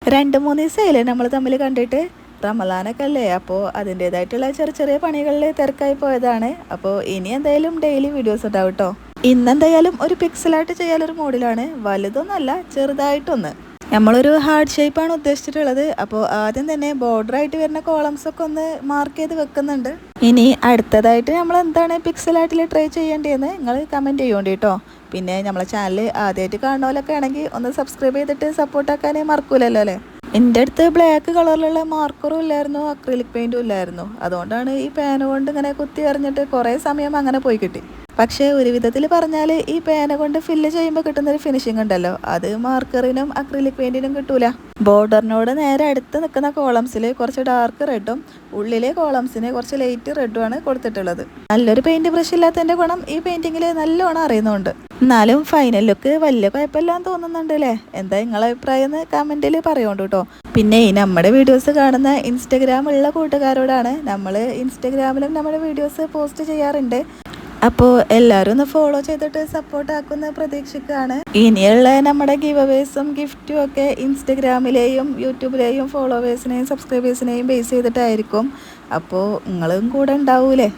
2-3 ദിവസമായില്ലേ നമ്മൾ തമ്മിൽ കണ്ടിട്ട്. റമദാനൊക്കെ അല്ലേ, അപ്പോൾ അതിൻ്റേതായിട്ടുള്ള ചെറിയ ചെറിയ പണികളിൽ തിരക്കായി പോയതാണ്. അപ്പോൾ ഇനി എന്തായാലും ഡെയിലി വീഡിയോസ് ഉണ്ടാവും കേട്ടോ. ഇന്നെന്തായാലും ഒരു പിക്സലായിട്ട് ചെയ്യാനൊരു മോഡിലാണ്. വലുതൊന്നല്ല, ചെറുതായിട്ടൊന്ന്. നമ്മളൊരു ഹാർഡ് ഷേപ്പാണ് ഉദ്ദേശിച്ചിട്ടുള്ളത്. അപ്പോൾ ആദ്യം തന്നെ ബോർഡറായിട്ട് വരുന്ന കോളംസൊക്കെ ഒന്ന് മാർക്ക് ചെയ്ത് വെക്കുന്നുണ്ട്. ഇനി അടുത്തതായിട്ട് നമ്മൾ എന്താണ് പിക്സലായിട്ടിൽ ട്രൈ ചെയ്യേണ്ടതെന്ന് നിങ്ങൾ കമൻറ്റ് ചെയ്യേണ്ടി കേട്ടോ. പിന്നെ നമ്മളെ ചാനൽ ആദ്യമായിട്ട് കാണുന്നവരൊക്കെ ആണെങ്കിൽ ഒന്ന് സബ്സ്ക്രൈബ് ചെയ്തിട്ട് സപ്പോർട്ടാക്കാൻ മറക്കൂലല്ലോ അല്ലേ. എൻ്റെ അടുത്ത് ബ്ലാക്ക് കളറിലുള്ള മാർക്കറും ഇല്ലായിരുന്നു, അക്രിലിക് പെയിൻറ്റും ഇല്ലായിരുന്നു. അതുകൊണ്ടാണ് ഈ പേന കൊണ്ട് ഇങ്ങനെ കുത്തി എറിഞ്ഞിട്ട് കുറേ സമയം അങ്ങനെ പോയി കിട്ടി. പക്ഷേ ഒരു വിധത്തിൽ പറഞ്ഞാൽ ഈ പേന കൊണ്ട് ഫില്ല് ചെയ്യുമ്പോൾ കിട്ടുന്നൊരു ഫിനിഷിംഗ് ഉണ്ടല്ലോ, അത് മാർക്കറിനും അക്രിലിക് പെയിൻറ്റിനും കിട്ടൂല. ബോർഡറിനോട് നേരെ അടുത്ത് നിൽക്കുന്ന കോളംസിൽ കുറച്ച് ഡാർക്ക് റെഡും ഉള്ളിലെ കോളംസിന് കുറച്ച് ലൈറ്റ് റെഡുമാണ് കൊടുത്തിട്ടുള്ളത്. നല്ലൊരു പെയിൻറ്റ് ബ്രഷ് ഇല്ലാത്തതിൻ്റെ ഗുണം ഈ പെയിൻറ്റിങ്ങിൽ നല്ലോണം അറിയുന്നുണ്ട്. എന്നാലും ഫൈനൽ ലുക്ക് വലിയ കുഴപ്പമില്ലാന്ന് തോന്നുന്നുണ്ട് അല്ലേ. എന്താ നിങ്ങളെ അഭിപ്രായം എന്ന് കമൻറ്റിൽ പറയുന്നുണ്ട് കേട്ടോ. പിന്നെ നമ്മുടെ വീഡിയോസ് കാണുന്ന ഇൻസ്റ്റഗ്രാമുള്ള കൂട്ടുകാരോടാണ്, നമ്മൾ ഇൻസ്റ്റഗ്രാമിലും നമ്മുടെ വീഡിയോസ് പോസ്റ്റ് ചെയ്യാറുണ്ട്. അപ്പോൾ എല്ലാവരും ഒന്ന് ഫോളോ ചെയ്തിട്ട് സപ്പോർട്ട് ആക്കുന്ന പ്രതീക്ഷിക്കുകയാണ്. ഇനിയുള്ള നമ്മുടെ ഗിവ് അവേസും ഗിഫ്റ്റും ഒക്കെ ഇൻസ്റ്റഗ്രാമിലെയും യൂട്യൂബിലെയും ഫോളോവേഴ്സിനെയും സബ്സ്ക്രൈബേഴ്സിനെയും ബേസ് ചെയ്തിട്ടായിരിക്കും. അപ്പോൾ നിങ്ങളും കൂടെ ഉണ്ടാവൂലേ.